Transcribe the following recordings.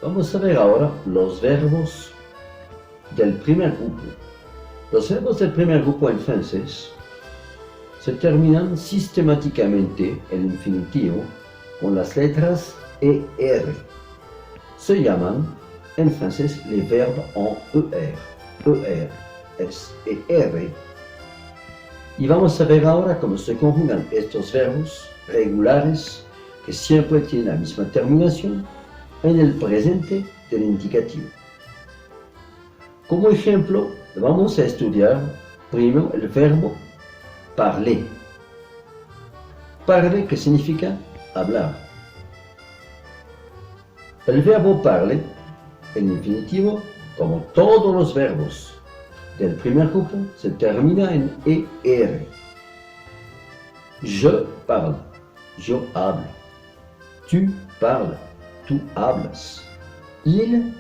Vamos a ver ahora los verbos del primer grupo. Los verbos del primer grupo en francés se terminan sistemáticamente en infinitivo con las letras ER. Se llaman en francés les verbes en ER. ER es ER. Y vamos a ver ahora cómo se conjugan estos verbos regulares que siempre tienen la misma terminación en el presente del indicativo. Como ejemplo, vamos a estudiar primero el verbo parler. Parler, que significa hablar. El verbo parler, en infinitivo, como todos los verbos del primer grupo, se termina en ER. Je parle, yo hablo. Tu parles, tú hablas. Il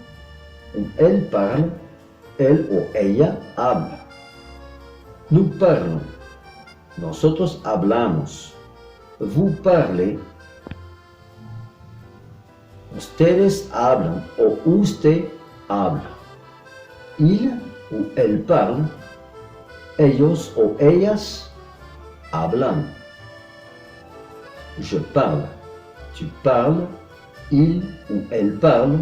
ou elle parle, él o ella habla. Nous parlons, nosotros hablamos. Vous parlez, ustedes hablan o usted habla. Il ou elle parle, ellos o ellas hablan. Je parle, tu parles, il ou elle parle,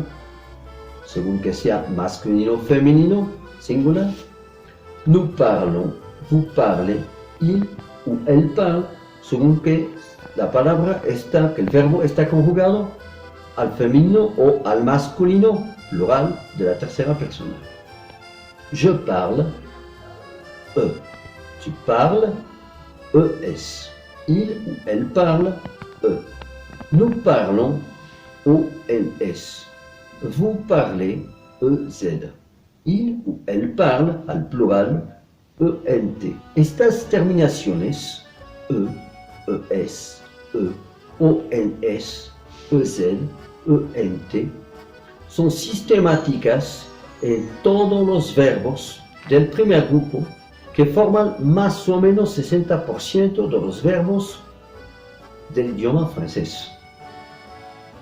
según que sea masculino o femenino, singular. Nous parlons, vous parlez, il ou elle parle, según que la palabra está, que el verbo está conjugado al femenino o al masculino, plural de la tercera persona. Je parle, tu parles, es. Il ou elle parle, Nous parlons, ONS. Vous parlez, EZ. Il ou elle parle, al plural, ENT. Estas terminaciones, ES, ONS, EZ, ENT, son sistemáticas en todos los verbos del primer grupo que forman más o menos 60% de los verbos del idioma francés.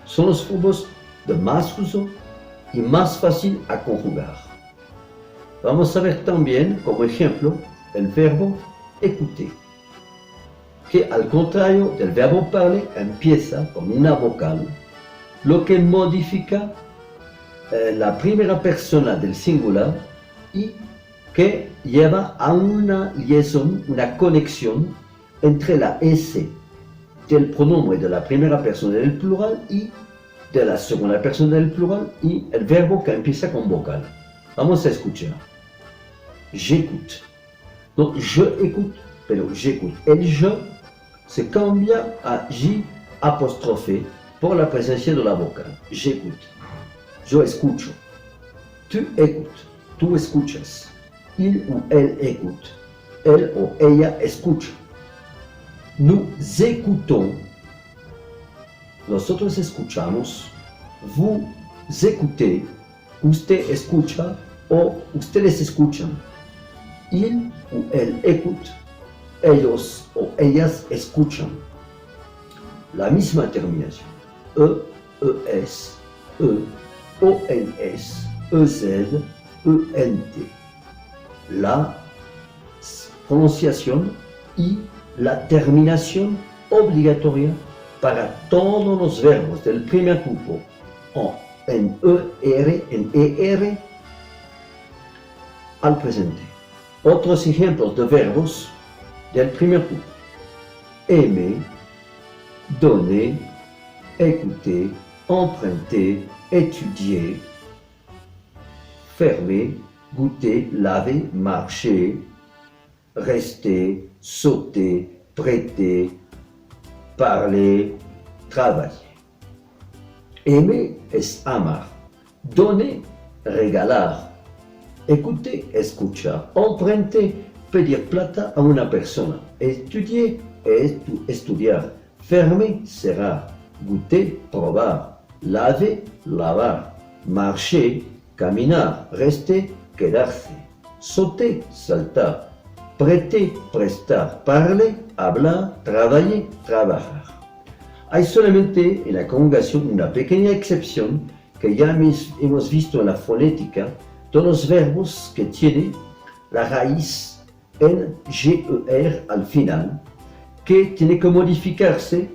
Son los verbos de más uso y más fácil a conjugar. Vamos a ver también como ejemplo el verbo écouter, que al contrario del verbo parler empieza con una vocal, lo que modifica la primera persona del singular y que lleva a una liaison, una conexión entre la S del pronombre de la primera persona del plural y de la segunda persona del plural y el verbo que empieza con vocal. Vamos a escuchar. J'écoute. Donc je écoute, pero j'écoute. El je se cambia a J apóstrofe por la presencia de la vocal. J'écoute. Yo escucho. Tu écoutes. Tú escuchas. Il ou elle écoute. Él o ella escucha. Nous écoutons. Nosotros escuchamos. Vous écoutez. Usted escucha o ustedes escuchan. Il ou elle écoute. Ellos o ellas escuchan. La misma terminación. ES, ONS, EZ, ENT. La pronunciación y la terminación obligatoria para todos los verbos del primer grupo en ER al presente. Otros ejemplos de verbos del primer grupo: aimer, donner, écouter, emprunter, étudier, fermer, goûter, laver, marcher, rester, sauter, prêter, parler, travailler. Aimer es amar, donner, regalar, écouter, escuchar, emprunter, pedir plata a una persona, estudier es estudiar, fermer, cerrar, goûter, probar, laver, lavar, marcher, caminar, rester, quedarse, sauter, saltar, prêter, prestar, parler, hablar, travailler, trabajar. Hay solamente en la conjugación una pequeña excepción que ya hemos visto en la fonética, todos los verbos que tienen la raíz en GER al final, que tiene que modificarse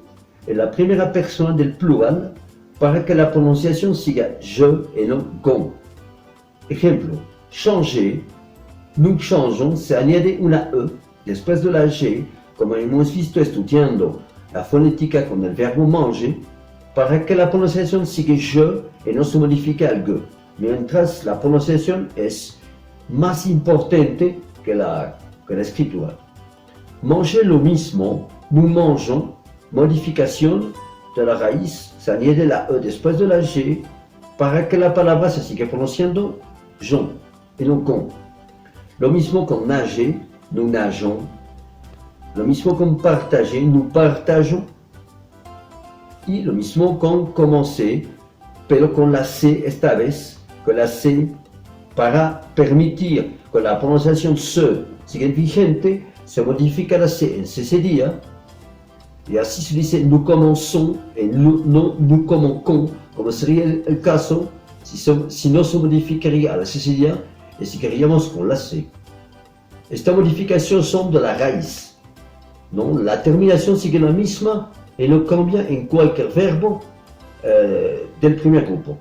en la primera persona del plural para que la pronunciación siga je et non gon. Ejemplo, changer, nous changeons, se añade una E después de la G, como hemos visto estudiando la fonética con el verbo manger, para que la pronunciación siga je y no se modifique al G, mientras la pronunciación es más importante que la escritura. Manger lo mismo, nous mangeons, modificación de la raíz, se añade la E después de la G para que la palabra se siga pronunciando jon y no con. Lo mismo con nager, nous nageons. Lo mismo con partager, nous partageons. Y lo mismo con commencer, pero con la C esta vez, con la C para permitir que la pronunciación se siga vigente, se modifica la C en cécédia, y así se dice nous commençons et nous commençons, como sería el caso si no se modificaría a la cécédia y seguiríamos con la C. Esta modificación son de la raíz, ¿no? La terminación sigue la misma y no cambia en cualquier verbo del primer grupo.